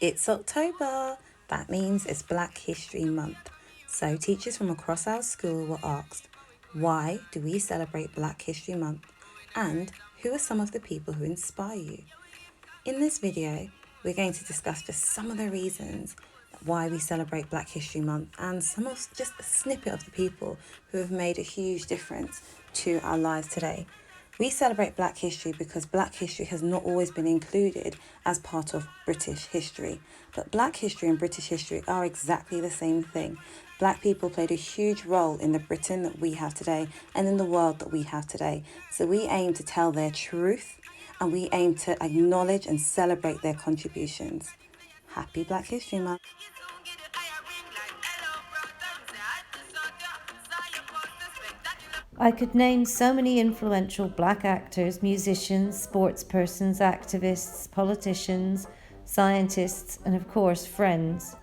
It's October. That means it's Black History Month. So, teachers from across our school were asked, why do we celebrate Black History Month? And who are some of the people who inspire you? In this video, we're going to discuss just some of the reasons why we celebrate Black History Month and some of just a snippet of the people who have made a huge difference to our lives today. We celebrate Black history because Black history has not always been included as part of British history. But Black history and British history are exactly the same thing. Black people played a huge role in the Britain that we have today and in the world that we have today. So we aim to tell their truth and we aim to acknowledge and celebrate their contributions. Happy Black History Month. I could name so many influential black actors, musicians, sportspersons, activists, politicians, scientists, and of course, friends.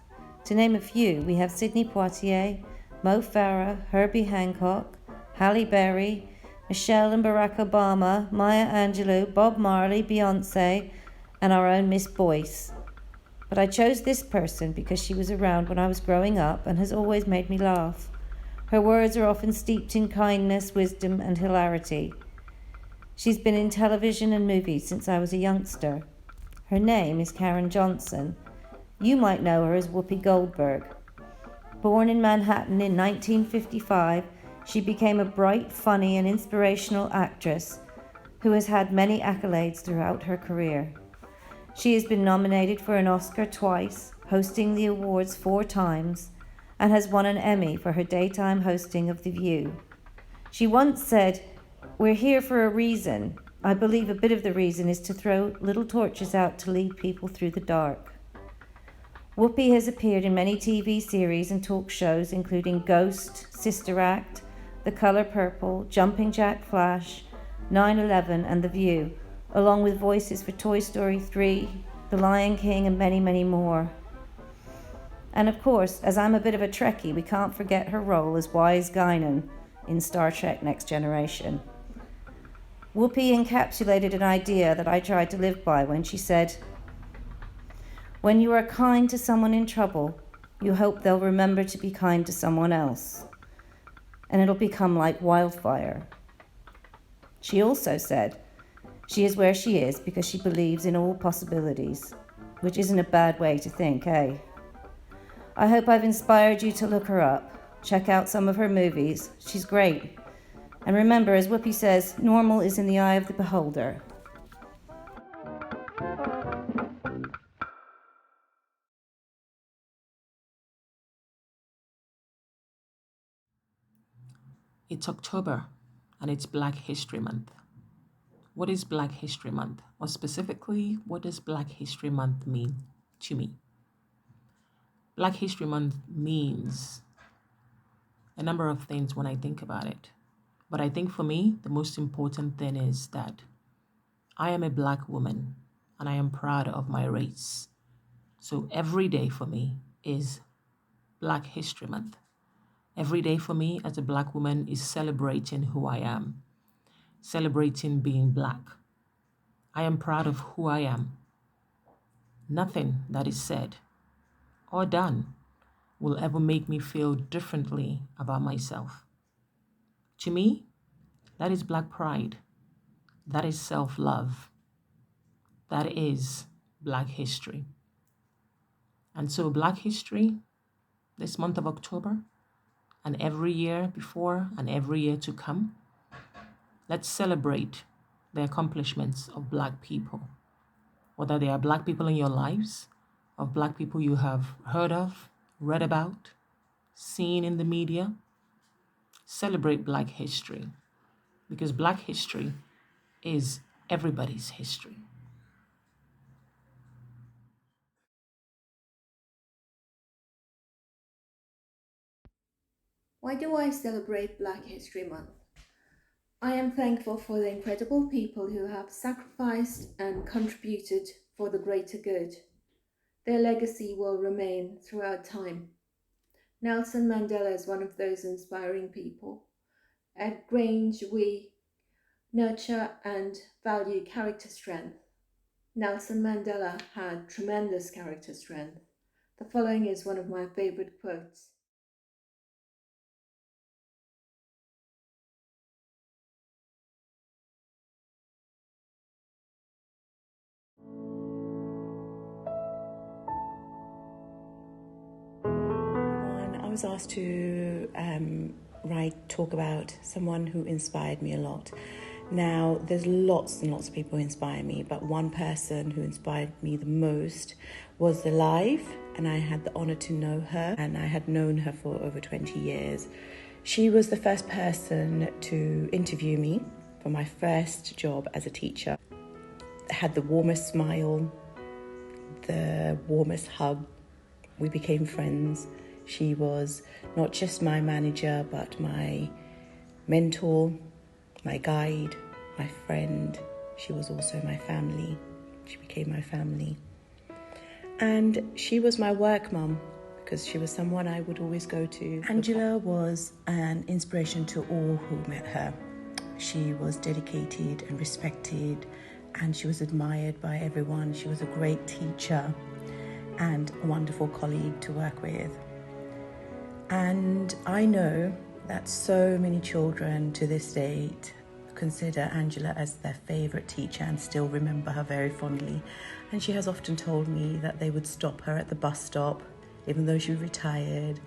To name a few, we have Sidney Poitier, Mo Farah, Herbie Hancock, Halle Berry, Michelle and Barack Obama, Maya Angelou, Bob Marley, Beyonce, and our own Miss Boyce. But I chose this person because she was around when I was growing up and has always made me laugh. Her words are often steeped in kindness, wisdom, and hilarity. She's been in television and movies since I was a youngster. Her name is Karen Johnson. You might know her as Whoopi Goldberg. Born in Manhattan in 1955, she became a bright, funny, and inspirational actress who has had many accolades throughout her career. She has been nominated for an Oscar twice, hosting the awards 4 times, and has won an Emmy for her daytime hosting of The View. She once said, "We're here for a reason. I believe a bit of the reason is to throw little torches out to lead people through the dark." Whoopi has appeared in many TV series and talk shows, including Ghost, Sister Act, The Color Purple, Jumping Jack Flash, 9/11, and The View, along with voices for Toy Story 3, The Lion King, and many, many more. And of course, as I'm a bit of a Trekkie, we can't forget her role as Wise Guinan in Star Trek Next Generation. Whoopi encapsulated an idea that I tried to live by when she said, "When you are kind to someone in trouble, you hope they'll remember to be kind to someone else, and it'll become like wildfire." She also said, she is where she is because she believes in all possibilities, which isn't a bad way to think, eh? I hope I've inspired you to look her up. Check out some of her movies. She's great. And remember, as Whoopi says, normal is in the eye of the beholder. It's October and it's Black History Month. What is Black History Month? Or specifically, what does Black History Month mean to me? Black History Month means a number of things when I think about it. But I think for me, the most important thing is that I am a Black woman and I am proud of my race. So every day for me is Black History Month. Every day for me as a Black woman is celebrating who I am, celebrating being Black. I am proud of who I am. Nothing that is said or done will ever make me feel differently about myself. To me, that is Black pride. That is self-love. That is Black history. And so Black history, this month of October, and every year before and every year to come, let's celebrate the accomplishments of Black people. Whether they are Black people in your lives, of Black people you have heard of, read about, seen in the media, celebrate Black history because Black history is everybody's history. Why do I celebrate Black History Month? I am thankful for the incredible people who have sacrificed and contributed for the greater good. Their legacy will remain throughout time. Nelson Mandela is one of those inspiring people. At Grange, we nurture and value character strength. Nelson Mandela had tremendous character strength. The following is one of my favorite quotes. I was asked to talk about someone who inspired me a lot. Now, there's lots and lots of people who inspire me, but one person who inspired me the most was alive, and I had the honor to know her, and I had known her for over 20 years. She was the first person to interview me for my first job as a teacher. Had the warmest smile, the warmest hug. We became friends. She was not just my manager, but my mentor, my guide, my friend. She was also my family. She became my family. And she was my work mum, because she was someone I would always go to. Angela was an inspiration to all who met her. She was dedicated and respected, and she was admired by everyone. She was a great teacher and a wonderful colleague to work with. And I know that so many children to this date consider Angela as their favourite teacher and still remember her very fondly. And she has often told me that they would stop her at the bus stop, even though she was retired,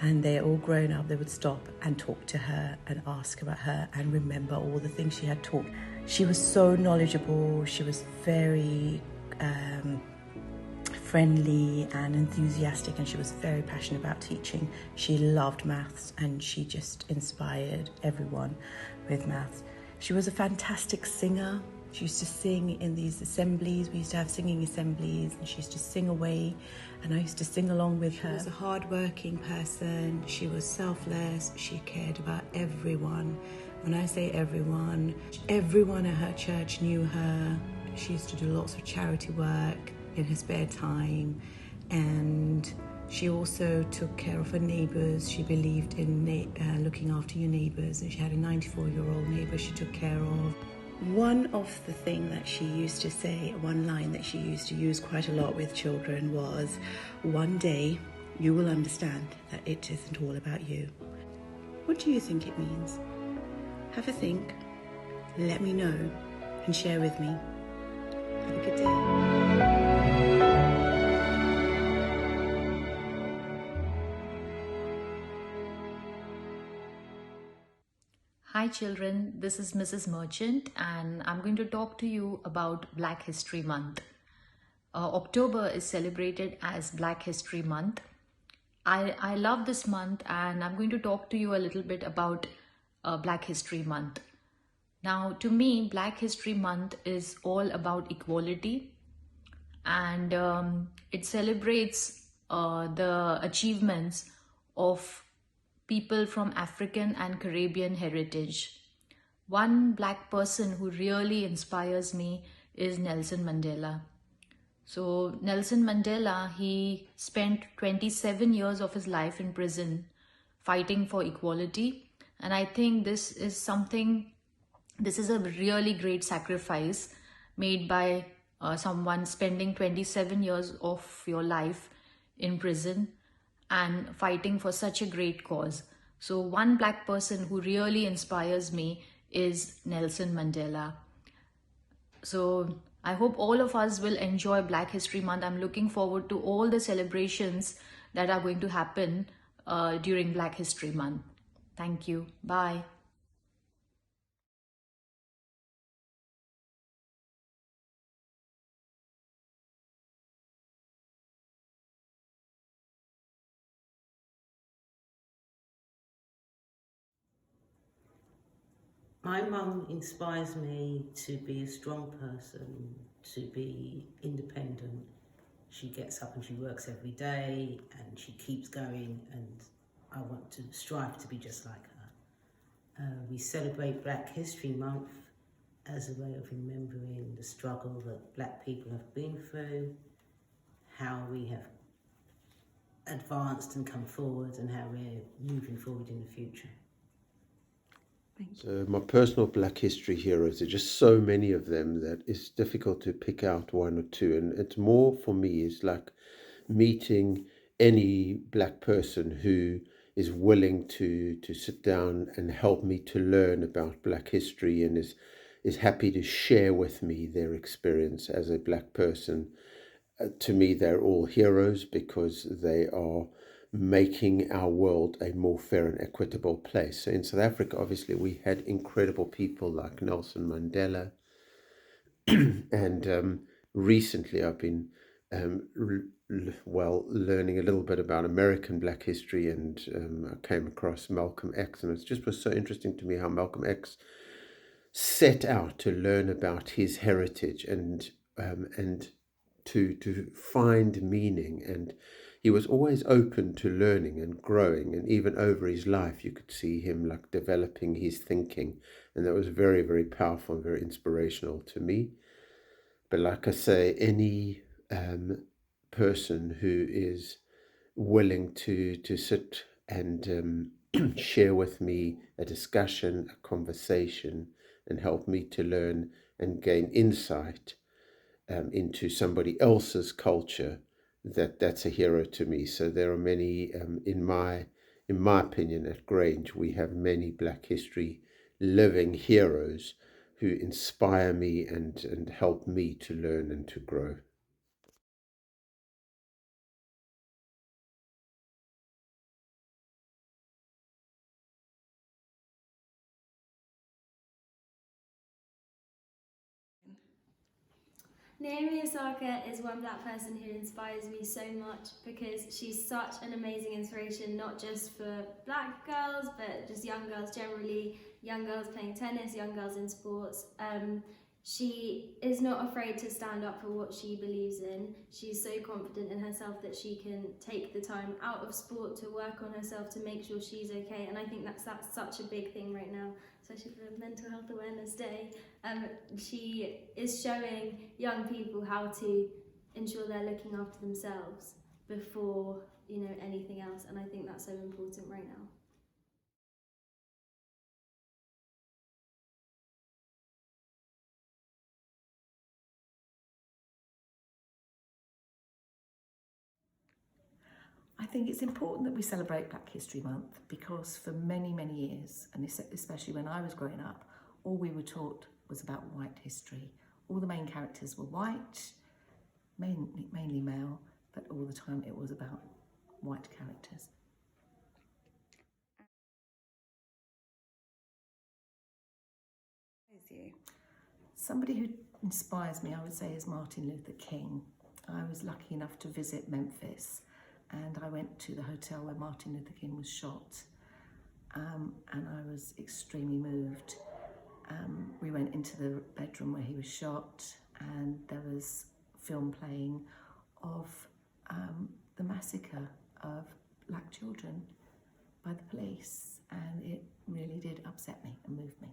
and they're all grown up, they would stop and talk to her and ask about her and remember all the things she had taught. She was so knowledgeable, she was very friendly and enthusiastic, and she was very passionate about teaching. She loved maths, and she just inspired everyone with maths. She was a fantastic singer. She used to sing in these assemblies. We used to have singing assemblies, and she used to sing away, and I used to sing along with her. She was a hard-working person. She was selfless. She cared about everyone. When I say everyone at her church knew her. She used to do lots of charity work in her spare time, and she also took care of her neighbours. She believed in looking after your neighbours, and she had a 94-year-old neighbour she took care of. One of the things that she used to say, one line that she used to use quite a lot with children was, "One day you will understand that it isn't all about you." What do you think it means? Have a think, let me know, and share with me. Have a good day. Hi children, this is Mrs. Merchant and I'm going to talk to you about Black History Month. October is celebrated as Black History Month. I love this month and I'm going to talk to you a little bit about Black History Month. Now to me, Black History Month is all about equality, and it celebrates the achievements of people from African and Caribbean heritage. One Black person who really inspires me is Nelson Mandela. So Nelson Mandela, he spent 27 years of his life in prison fighting for equality. And I think this is a really great sacrifice made by someone spending 27 years of your life in prison and fighting for such a great cause. So one Black person who really inspires me is Nelson Mandela. So I hope all of us will enjoy Black History Month. I'm looking forward to all the celebrations that are going to happen during Black History Month. Thank you. Bye. My mum inspires me to be a strong person, to be independent. She gets up and she works every day and she keeps going, and I want to strive to be just like her. We celebrate Black History Month as a way of remembering the struggle that Black people have been through, how we have advanced and come forward, and how we're moving forward in the future. So my personal Black history heroes, there are just so many of them that it's difficult to pick out one or two. And it's more for me is like meeting any Black person who is willing to sit down and help me to learn about Black history and is happy to share with me their experience as a Black person. To me, they're all heroes because they are making our world a more fair and equitable place. So in South Africa, obviously, we had incredible people like Nelson Mandela. And recently, I've been learning a little bit about American Black history, and I came across Malcolm X, and it just was so interesting to me how Malcolm X set out to learn about his heritage and to find meaning, and he was always open to learning and growing, and even over his life you could see him like developing his thinking, and that was very, very powerful and very inspirational to me. But like I say, any person who is willing to sit and share with me a discussion, a conversation, and help me to learn and gain insight into somebody else's culture, that's a hero to me. So there are many, in my opinion, at Grange, we have many Black history living heroes who inspire me and help me to learn and to grow. Naomi Osaka is one Black person who inspires me so much because she's such an amazing inspiration, not just for Black girls, but just young girls generally, young girls playing tennis, young girls in sports. She is not afraid to stand up for what she believes in. She's so confident in herself that she can take the time out of sport to work on herself to make sure she's okay. And I think that's such a big thing right now, especially for Mental Health Awareness Day. She is showing young people how to ensure they're looking after themselves before anything else, and I think that's so important right now. I think it's important that we celebrate Black History Month because for many, many years, and especially when I was growing up, all we were taught was about white history. All the main characters were white, mainly male, but all the time it was about white characters. Somebody who inspires me, I would say, is Martin Luther King. I was lucky enough to visit Memphis, and I went to the hotel where Martin Luther King was shot, and I was extremely moved. We went into the bedroom where he was shot, and there was film playing of the massacre of Black children by the police, and it really did upset me and move me.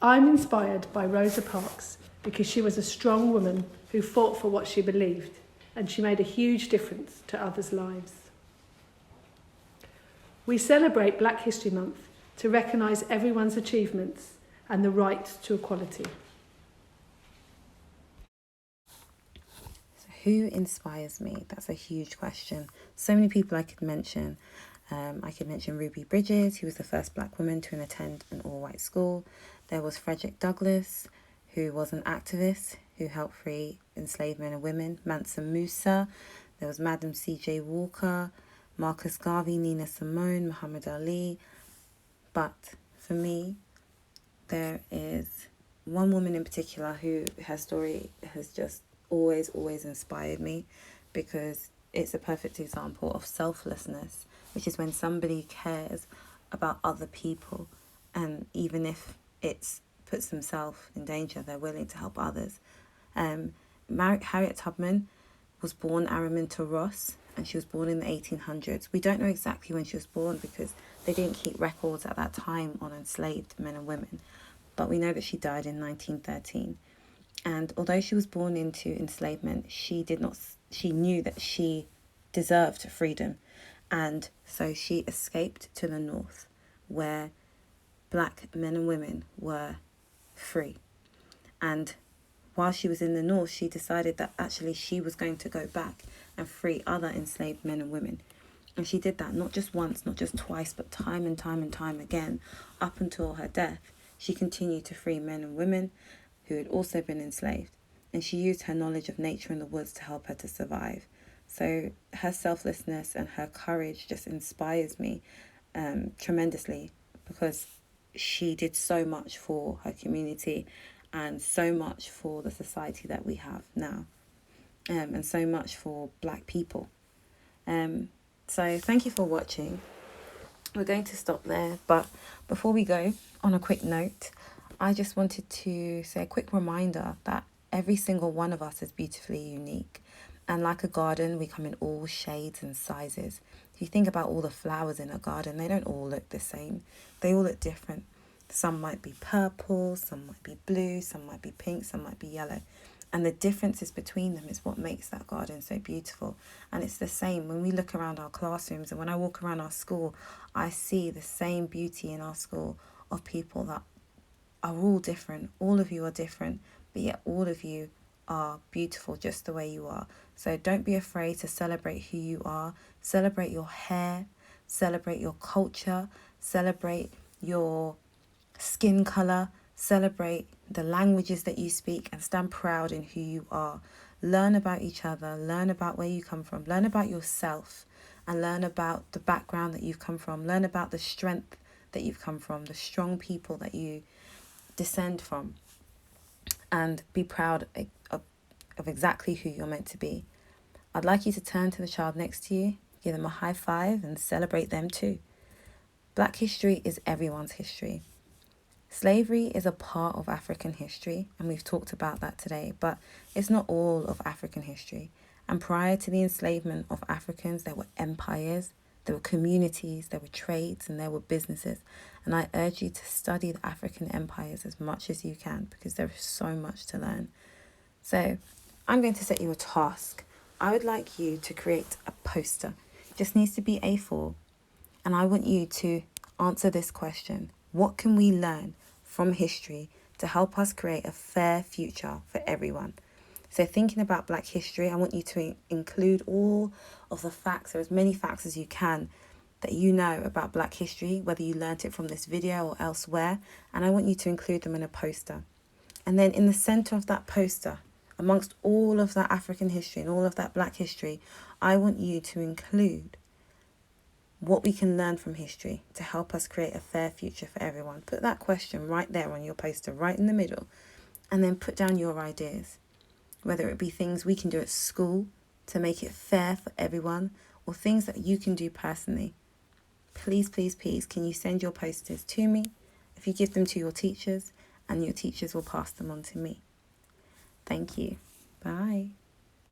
I'm inspired by Rosa Parks because she was a strong woman who fought for what she believed, and she made a huge difference to others' lives. We celebrate Black History Month to recognise everyone's achievements and the right to equality. So who inspires me? That's a huge question. So many people I could mention. I could mention Ruby Bridges, who was the first Black woman to attend an all-white school. There was Frederick Douglass, who was an activist who helped free enslaved men and women. Mansa Musa. There was Madam C.J. Walker, Marcus Garvey, Nina Simone, Muhammad Ali. But for me, there is one woman in particular who her story has just always inspired me, because it's a perfect example of selflessness, which is when somebody cares about other people, and even if it puts themselves in danger, they're willing to help others. Harriet Tubman was born Araminta Ross, and she was born in the 1800s. We don't know exactly when she was born because they didn't keep records at that time on enslaved men and women, but we know that she died in 1913. And although she was born into enslavement, she knew that she deserved freedom. And so she escaped to the north, where black men and women were free. And while she was in the north, she decided that actually she was going to go back and free other enslaved men and women. And she did that not just once, not just twice, but time and time and time again, up until her death. She continued to free men and women who had also been enslaved. And she used her knowledge of nature and the woods to help her to survive. So her selflessness and her courage just inspires me tremendously, because she did so much for her community and so much for the society that we have now, and so much for black people. So thank you for watching. We're going to stop there, but before we go, on a quick note, I just wanted to say a quick reminder that every single one of us is beautifully unique. And like a garden, we come in all shades and sizes. If you think about all the flowers in a garden, they don't all look the same. They all look different. Some might be purple, some might be blue, some might be pink, some might be yellow. And the differences between them is what makes that garden so beautiful. And it's the same when we look around our classrooms, and when I walk around our school, I see the same beauty in our school of people that are all different. All of you are different, but yet all of you are beautiful just the way you are. So don't be afraid to celebrate who you are. Celebrate your hair, celebrate your culture, celebrate your skin color, celebrate the languages that you speak, and stand proud in who you are. Learn about each other, learn about where you come from, learn about yourself, and learn about the background that you've come from. Learn about the strength that you've come from, the strong people that you descend from, and be proud of exactly who you're meant to be. I'd like you to turn to the child next to you, give them a high five, and celebrate them too. Black history is everyone's history. Slavery is a part of African history, and we've talked about that today, but it's not all of African history. And prior to the enslavement of Africans, there were empires, there were communities, there were trades, and there were businesses. And I urge you to study the African empires as much as you can, because there is so much to learn. So I'm going to set you a task. I would like you to create a poster. It just needs to be A4. And I want you to answer this question. What can we learn from history to help us create a fair future for everyone? So thinking about Black history, I want you to include all of the facts, or as many facts as you can, that you know about Black history, whether you learnt it from this video or elsewhere. And I want you to include them in a poster. And then in the center of that poster, amongst all of that African history and all of that Black history, I want you to include what we can learn from history to help us create a fair future for everyone. Put that question right there on your poster, right in the middle, and then put down your ideas, whether it be things we can do at school to make it fair for everyone, or things that you can do personally. Please, please, please, can you send your posters to me? If you give them to your teachers, and your teachers will pass them on to me. Thank you. Bye.